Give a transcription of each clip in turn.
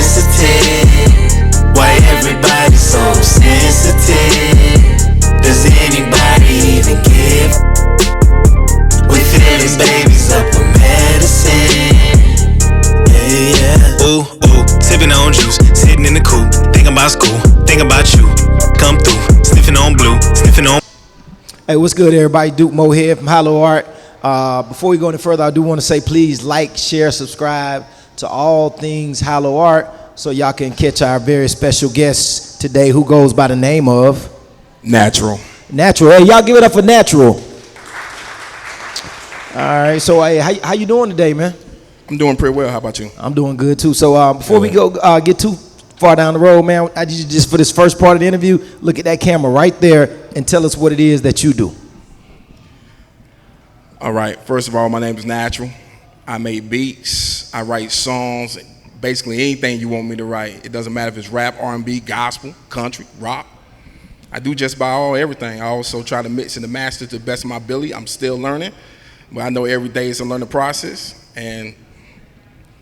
sensitive? Why everybody so sensitive? Does anybody even give? We feeling babies up with medicine. Yeah. Ooh, sipping on juice, sitting in the coupe, thinking about school, thinking about you. Come through, sniffing on blue, sniffing on. Hey, what's good, everybody? Duke Mohead from HYLO Art. Before we go any further, I do want to say please like, share, subscribe to all things HYLO Art so y'all can catch our very special guest today who goes by the name of Natural. Natural. Hey, y'all give it up for Natural. All right, so hey, how you doing today, man? I'm doing pretty well. How about you? I'm doing good too. So before we go get too far down the road, man, I just for this first part of the interview, look at that camera right there and tell us what it is that you do. All right. First of all, my name is Natural. I make beats. I write songs. Basically anything you want me to write. It doesn't matter if it's rap, R&B, gospel, country, rock. I do just about everything. I also try to mix and master to the best of my ability. I'm still learning, but I know every day is a learning process. And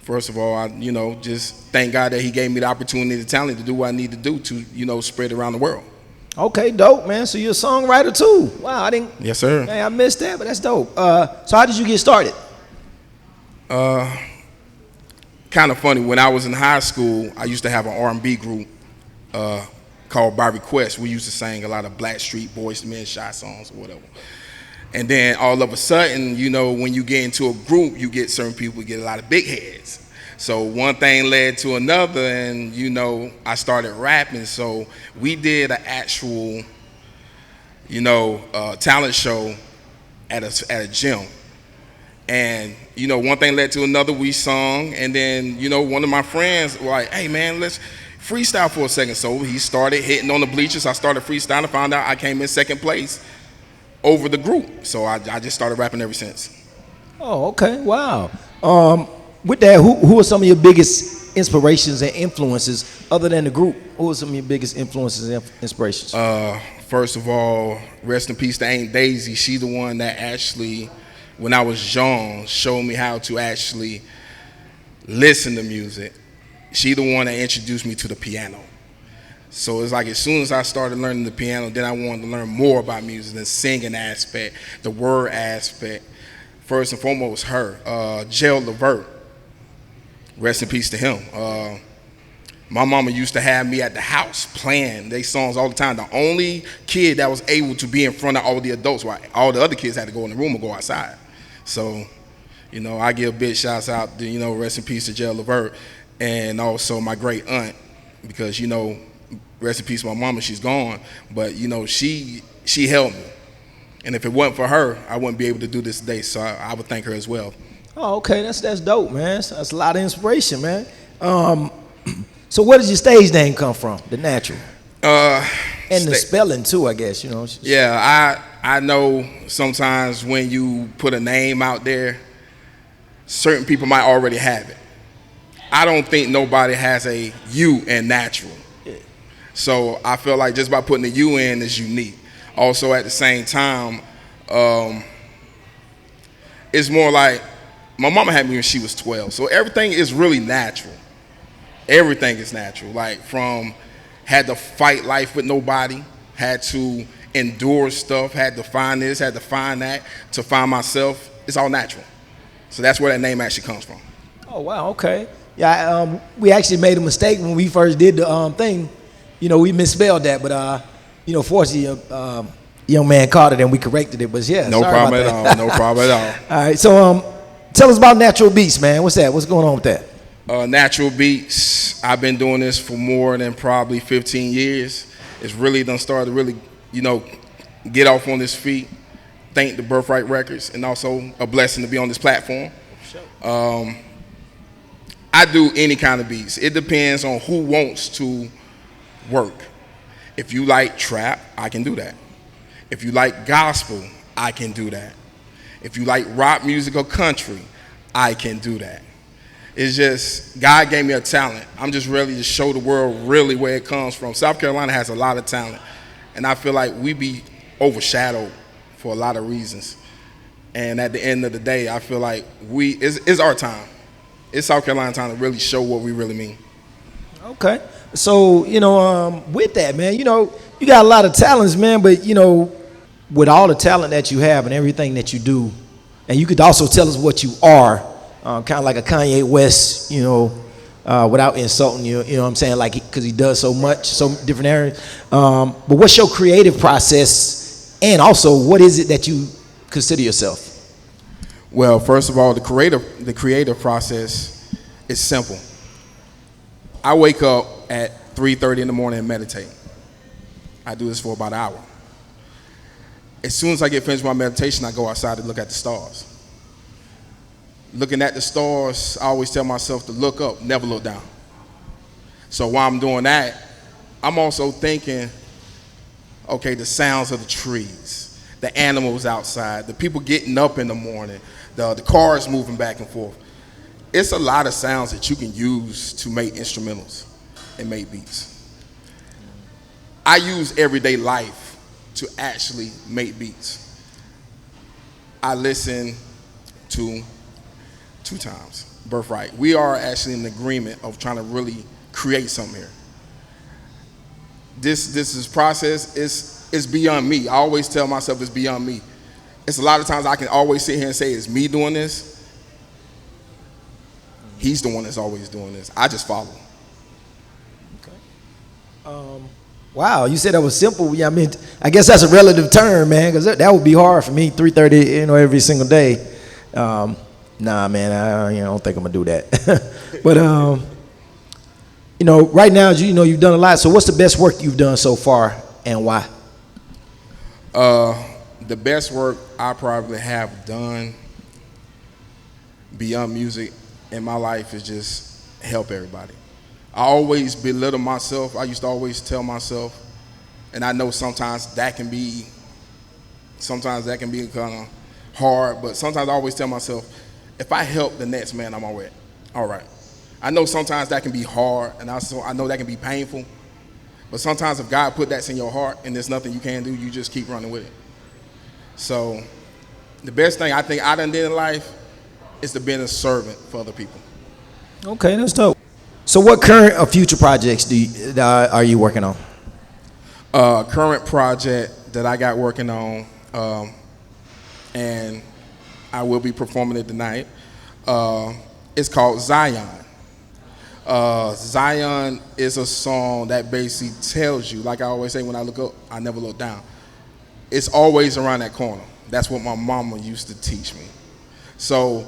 first of all, I just thank God that He gave me the opportunity, the talent to do what I need to do to spread it around the world. Okay, dope, man. So you're a songwriter too. Wow, I didn't. Yes, sir. Hey, I missed that, but that's dope. So how did you get started? Kind of funny. When I was in high school, I used to have an R&B group called By Request. We used to sing a lot of Blackstreet Boys to Men, Shy songs or whatever. And then all of a sudden, when you get into a group, you get certain people get a lot of big heads. So one thing led to another, and I started rapping. So we did an actual, talent show at a gym. And one thing led to another. We sung, and then one of my friends was like, "Hey man, let's freestyle for a second." So he started hitting on the bleachers. I started freestyling. Found out I came in second place over the group. So I just started rapping ever since. Oh, okay, wow. With that, who are some of your biggest inspirations and influences other than the group? Who are some of your biggest influences and inspirations? First of all, rest in peace to Aunt Daisy. She the one that actually, when I was young, showed me how to actually listen to music. She the one that introduced me to the piano. So it's like as soon as I started learning the piano, then I wanted to learn more about music, the singing aspect, the word aspect. First and foremost, her, Jail Levert. Rest in peace to him. My mama used to have me at the house playing they songs all the time. The only kid that was able to be in front of all the adults, while all the other kids had to go in the room or go outside. So, I give big shouts out to, rest in peace to Jail Levert, and also my great aunt, because, rest in peace to my mama, she's gone, but, she helped me. And if it wasn't for her, I wouldn't be able to do this today, so I would thank her as well. Oh, okay, that's dope, man. That's a lot of inspiration, man. So where does your stage name come from? The Natural. And the spelling too, I guess. Yeah, I know sometimes when you put a name out there, certain people might already have it. I don't think nobody has a U in Natural. Yeah. So I feel like just by putting a U in is unique. Also at the same time, it's more like my mama had me when she was 12. So everything is really natural. Everything is natural. Like from had to fight life with nobody, had to endure stuff, had to find this, had to find that, to find myself. It's all natural. So that's where that name actually comes from. Oh, wow, okay. Yeah, we actually made a mistake when we first did the thing. We misspelled that, but, fortunately, young man caught it and we corrected it. But yeah, no problem at all. No problem at all. All right, so tell us about Natural Beats, man. What's that? What's going on with that? Natural Beats, I've been doing this for more than probably 15 years. It's really done started to really, get off on this feet. Thank the Birthright Records, and also a blessing to be on this platform. I do any kind of beats. It depends on who wants to work. If you like trap, I can do that. If you like gospel, I can do that. If you like rock music or country, I can do that. It's just, God gave me a talent. I'm just ready to show the world really where it comes from. South Carolina has a lot of talent, and I feel like we be overshadowed for a lot of reasons. And at the end of the day, I feel like it's our time. It's South Carolina time to really show what we really mean. Okay. So, with that, man, you got a lot of talents, man, but, with all the talent that you have and everything that you do, and you could also tell us what you are, kind of like a Kanye West, without insulting you, you know what I'm saying, like, because he does so much, so different areas. But what's your creative process, and also, what is it that you consider yourself? Well, first of all, the creative process is simple. I wake up at 3:30 in the morning and meditate. I do this for about an hour. As soon as I get finished with my meditation, I go outside to look at the stars. Looking at the stars, I always tell myself to look up, never look down. So while I'm doing that, I'm also thinking, okay, the sounds of the trees, the animals outside, the people getting up in the morning, the cars moving back and forth. It's a lot of sounds that you can use to make instrumentals and make beats. I use everyday life to actually make beats. I listen to 2 times, Birthright. We are actually in agreement of trying to really create something here. This is process is beyond me. I always tell myself it's beyond me. It's a lot of times I can always sit here and say it's me doing this. He's the one that's always doing this. I just follow. Okay. Wow, you said that was simple. Yeah, I mean, I guess that's a relative term, man, because that would be hard for me, 3:30, every single day. Nah, man, I don't think I'm gonna do that. But right now, you've done a lot. So, what's the best work you've done so far, and why? The best work I probably have done beyond music in my life is just help everybody. I always belittle myself. I used to always tell myself, and I know sometimes that can be kind of hard, but sometimes I always tell myself, if I help the next man, I'm all right. I know sometimes that can be hard, and I know that can be painful, but sometimes if God put that in your heart and there's nothing you can do, you just keep running with it. So the best thing I think I done did in life is to be a servant for other people. Okay, that's dope. So what current or future projects are you working on? Current project that I got working on, and I will be performing it tonight, it's called Zion. Zion is a song that basically tells you, like I always say, when I look up, I never look down. It's always around that corner. That's what my mama used to teach me. So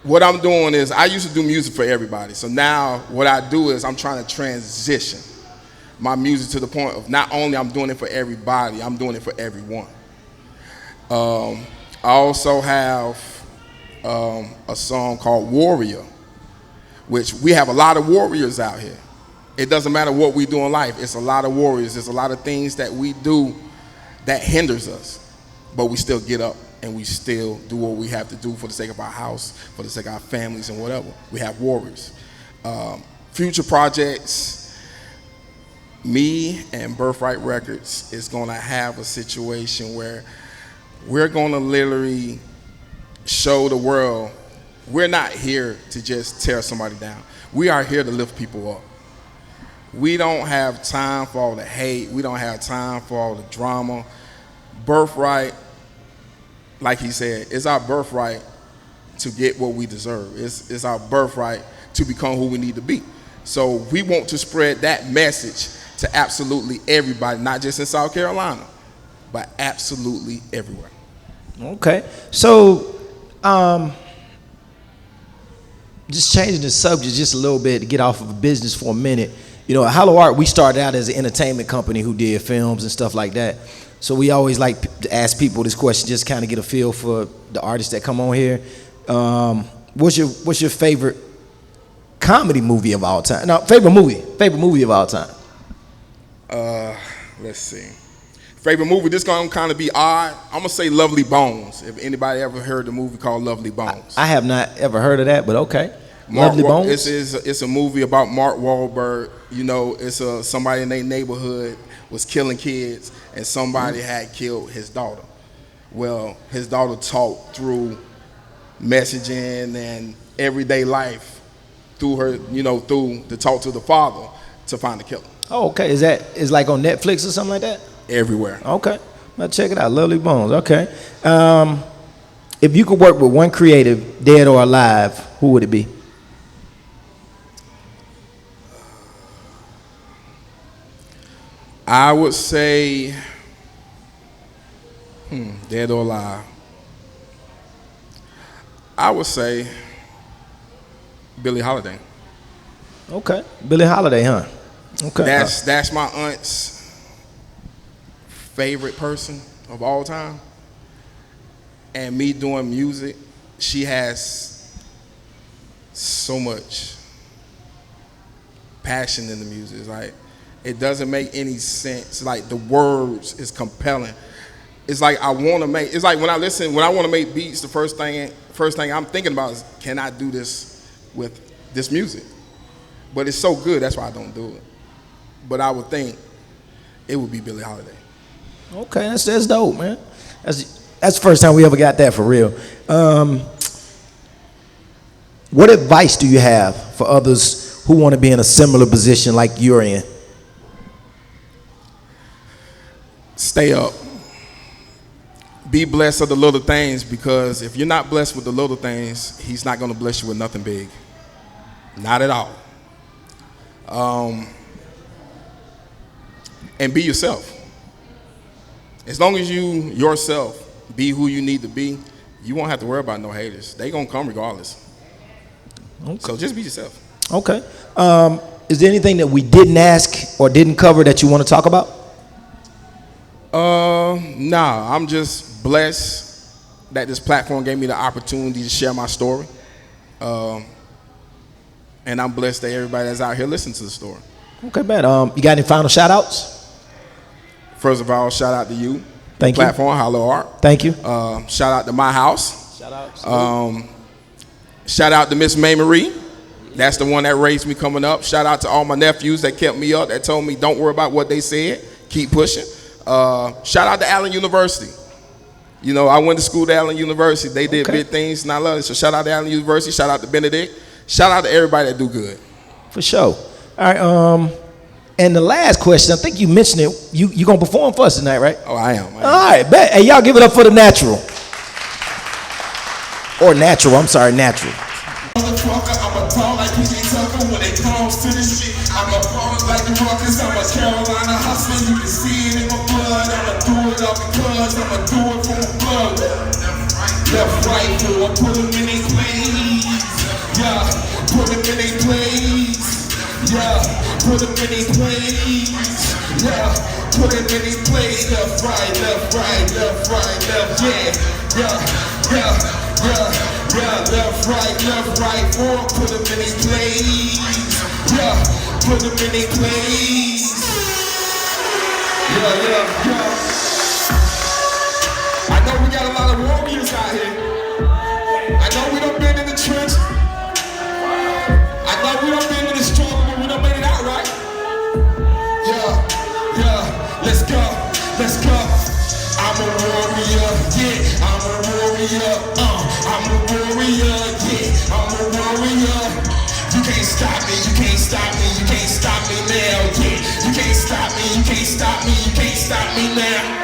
what I'm doing is, I used to do music for everybody. So now what I do is I'm trying to transition my music to the point of not only I'm doing it for everybody, I'm doing it for everyone. I also have a song called Warrior, which we have a lot of warriors out here. It doesn't matter what we do in life. It's a lot of warriors. There's a lot of things that we do that hinders us, but we still get up and we still do what we have to do for the sake of our house, for the sake of our families and whatever. We have warriors. Future projects, me and Birthright Records is gonna have a situation where we're gonna literally show the world we're not here to just tear somebody down. We are here to lift people up. We don't have time for all the hate. We don't have time for all the drama. Birthright, like he said, it's our birthright to get what we deserve. It's our birthright to become who we need to be. So we want to spread that message to absolutely everybody, not just in South Carolina, but absolutely everywhere. Okay. So, just changing the subject just a little bit to get off of business for a minute. At HYLO Art, we started out as an entertainment company who did films and stuff like that. So we always like to ask people this question, just kind of get a feel for the artists that come on here. What's your favorite comedy movie of all time? No, favorite movie of all time. Let's see. Favorite movie, this gonna kind of be odd. I'm gonna say Lovely Bones. If anybody ever heard the movie called Lovely Bones. I have not ever heard of that, but okay. Lovely Bones? It's a movie about Mark Wahlberg. It's somebody in their neighborhood was killing kids, and somebody had killed his daughter. Well, his daughter talked through messaging and everyday life through her, through the talk to the father to find the killer. Oh, okay. Is like on Netflix or something like that? Everywhere. Okay. Now check it out. Lovely Bones. Okay. If you could work with one creative, dead or alive, who would it be? I would say, dead or alive. I would say Billie Holiday. Okay. Billie Holiday, huh? Okay. That's my aunt's favorite person of all time. And me doing music, she has so much passion in the music. It's like, it doesn't make any sense. Like, the words is compelling. It's like I want to make. It's like when I want to make beats, the first thing I'm thinking about is, can I do this with this music? But it's so good, that's why I don't do it. But I would think it would be Billie Holiday. Okay, that's dope, man. That's the first time we ever got that for real. What advice do you have for others who want to be in a similar position like you're in? Stay up. Be blessed of the little things, because if you're not blessed with the little things, he's not going to bless you with nothing big. Not at all. And be yourself. As long as you yourself be who you need to be, you won't have to worry about no haters. They gonna come regardless. Okay. So just be yourself. Okay. Is there anything that we didn't ask or didn't cover that you want to talk about? Nah. I'm just blessed that this platform gave me the opportunity to share my story. And I'm blessed that everybody that's out here listens to the story. Okay, man. You got any final shout outs? First of all, shout out to you. Thank you. Platform, HYLO Art. Thank you. Shout out to my house. Shout out. Shout out to Miss May Marie. That's the one that raised me coming up. Shout out to all my nephews that kept me up, that told me don't worry about what they said. Keep pushing. Shout out to Allen University. I went to school at Allen University. They did big things, and I love it. So shout out to Allen University. Shout out to Benedict. Shout out to everybody that do good. For sure. All right. And the last question, I think you mentioned it. You gonna perform for us tonight, right? Oh, I am. All right, bet. Hey, y'all give it up for the Natural. Or Natural. I'm sorry, Natural. I'm a tall like PJ Tucker when it comes to this shit. I'm a baller like the Rockets. I'm a Carolina hustler. You can see it in my blood. I'ma do it all because I'ma do it for my blood. Left, right, I put them in their place. Yeah, put them in their place. Yeah, put them in their place. Yeah, put them in their place. Left, right, left, right, left, right, left. Yeah, left, right, forward. Put them in their place. Yeah, put them in their place. Yeah. I know we got a lot of warriors out here. I know we done been in the trench. I know we done been in the struggle, but we done made it out, right? Yeah, let's go. I'm a warrior, yeah, I'm a warrior, I'm a warrior, yeah, I'm a warrior. You can't stop me, you can't stop me, you can't stop me now, yeah. You can't stop me, you can't stop me, you can't stop me now.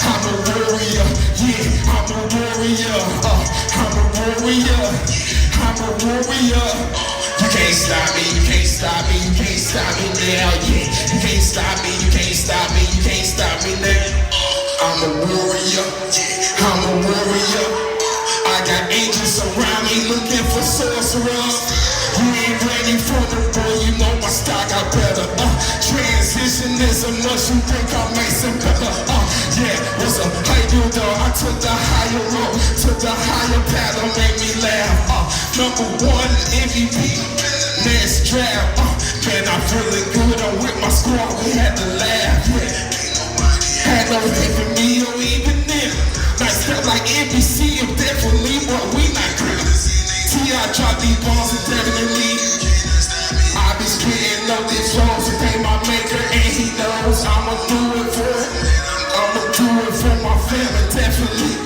I'm a warrior, yeah, I'm a warrior, I'm a warrior, I'm a warrior. You can't stop me, you can't stop me, you can't stop me now, yeah. You can't stop me, you can't stop me, you can't stop me now. I'm a warrior, yeah, I'm a warrior. I got angels around me looking for sorcerers. You ain't ready for the boy, you know my style got better. Transition is a must, you think I make some better. Yeah, what's up? How you do though? I took the higher road, took the higher path, don't make me laugh. Number 1 MVP, next draft. Man, I'm feeling good, I'm with my squad, we had to laugh. Yeah. Had no hate for me or even them. Nice step like NBC, I'm definitely, but we not good. T.I. drop these balls and definitely I be spitting up these songs to pay my maker, and he knows I'ma do it for it. I'ma do it for my family, definitely.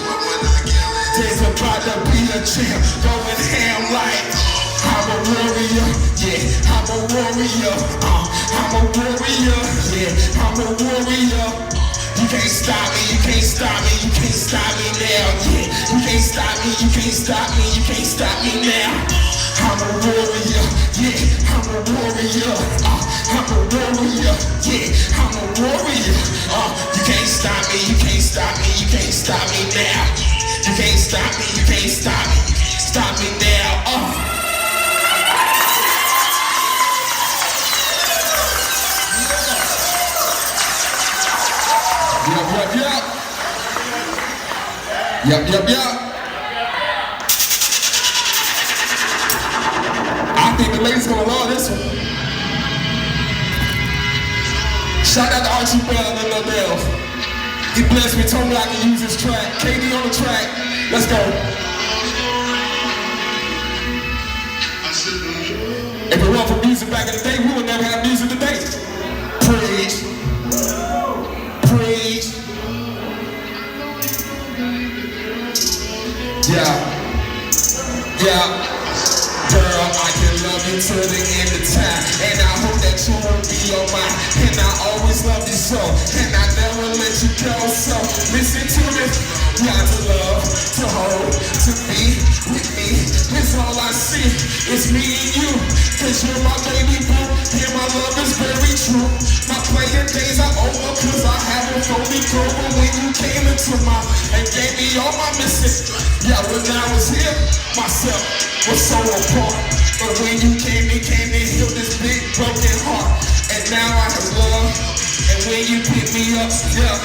There's about to be a champ, going ham like I'm a warrior. warrior. I'm a warrior. Yeah, I'm a warrior. You can't stop me, you can't stop me, you can't stop me now. Yeah, you can't stop me, you can't stop me, you can't stop me now. I'm a warrior, yeah, I'm a warrior. I'm a warrior, yeah, I'm a warrior. You can't stop me, you can't stop me, you can't stop me now. You can't stop me, you can't stop me, stop me now. Yup. I think the ladies gonna love this one. Shout out to Archie Bell and Lil Bell. He blessed me, told me I can use this track. KD on the track. Let's go. If it weren't for music back in the day, we would never have music today. Preach. Yeah. Girl, I can love you till the end of time. And I hope that you will be your mind. And I always love you so. And I never let you go. So listen to this. You got to love, to hold, to be with me. That's all I see. It's me and you. Cause you're my baby boo. And my love is very true. My playing days are over. Cause I haven't fully grown. But when you came into my and gave me all my missing. Yeah, when I was here, myself was so apart. But when you came and healed this big broken heart. And now I have love. And when you pick me up, yeah,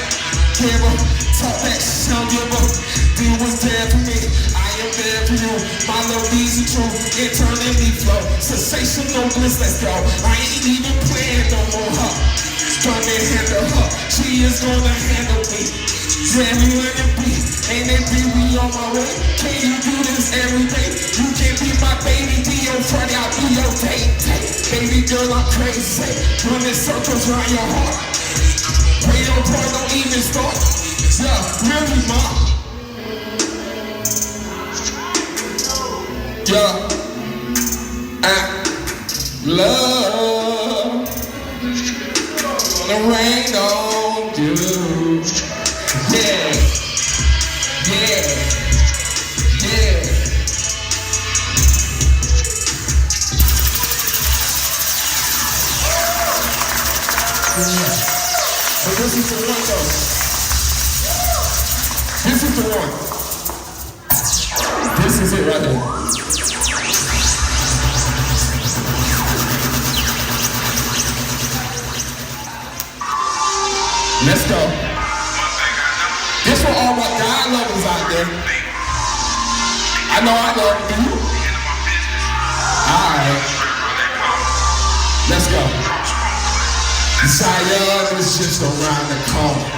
give up, talk that shit, don't give up. You was there for me, I am there for you. My love easy true, eternally flow. Sensational bliss, let's go. I ain't even playing no more, huh? Gonna handle her, she is gonna handle me. Yeah, we let it be, ain't it be, we on my way. Can you do this every day? You can be my baby, be your Friday, I'll be your date. Baby girl, I'm crazy, running circles around your heart. Pray your part, don't even start. Yeah, really, mom. Yeah, love gonna rain on you. Yeah. But this is the one though. This is the one. This is it right here. Let's go. This for all my God lovers out there. I know I love you. Alright. Let's go. Zion is just around the corner.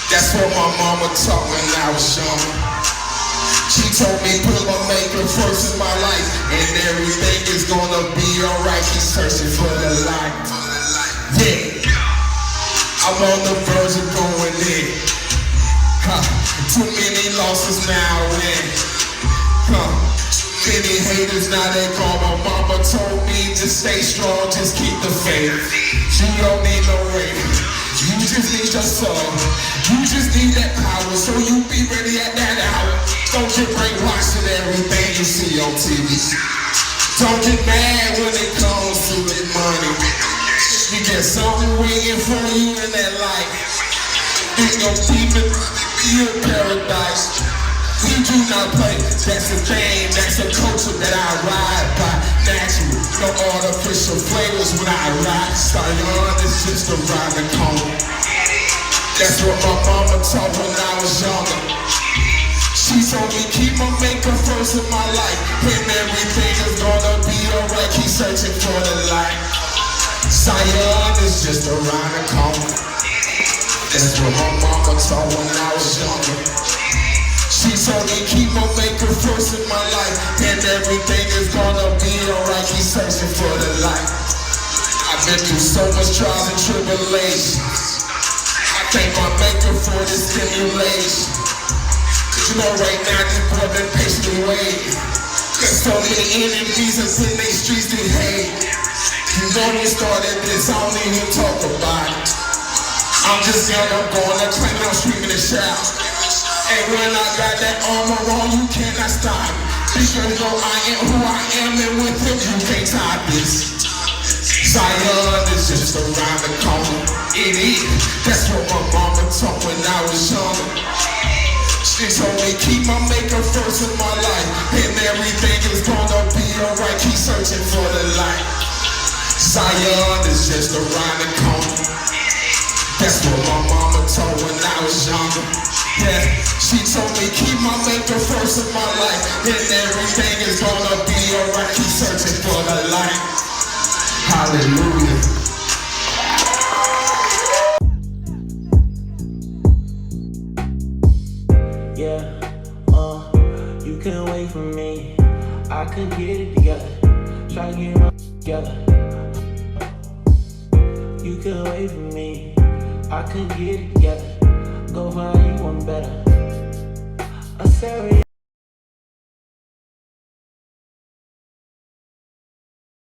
That's what my mama taught when I was young. She told me put my maker first in my life, and everything is gonna be alright. She's searching for the light. Yeah, I'm on the verge of going in. Too many losses now and many haters, now they call. My mama told me to stay strong, just keep the faith. You don't need no rain, you just need your soul. You just need that power, so you be ready at that hour. Don't get brainwashed in everything you see on TV. Don't get mad when it comes to the money. You get something waiting for you in that life. Think your demon be in paradise. We do not play, that's a game, that's a culture that I ride by. Natural, no artificial flavors when I ride. Zion is just around the corner. That's what my mama taught when I was younger. She told me keep my maker first in my life, and everything is gonna be alright. Keep searching for the light. Zion is just around the corner. That's what my mama taught when I was younger. She told me keep my maker first in my life, and everything is gonna be alright. Keep searching for the light. I've been through so much trials and tribulations. I thank my maker for this stimulation. Cause you know right now this boy been patiently waiting. Cause so many enemies up in they streets they hate. You know you started this, I don't even talk about it. I'm just young, I'm going to claim it, I'm screaming and shout. And when I got that armor on, you cannot stop me. Because though I am who I am, and with him you can't top this. Zion is just around the corner. It is, that's what my mama taught when I was younger. She told me keep my maker first in my life, and everything is gonna be alright. Keep searching for the light. Zion is just around the corner. That's what my mama told when I was younger. Yeah, she told me keep my maker first in my life, and everything is gonna be alright. Keep searching for the light. Hallelujah. You couldn't wait for me. I couldn't get it together. Try to get my together. You couldn't wait for me. I couldn't get it together. Go find you one better. A serious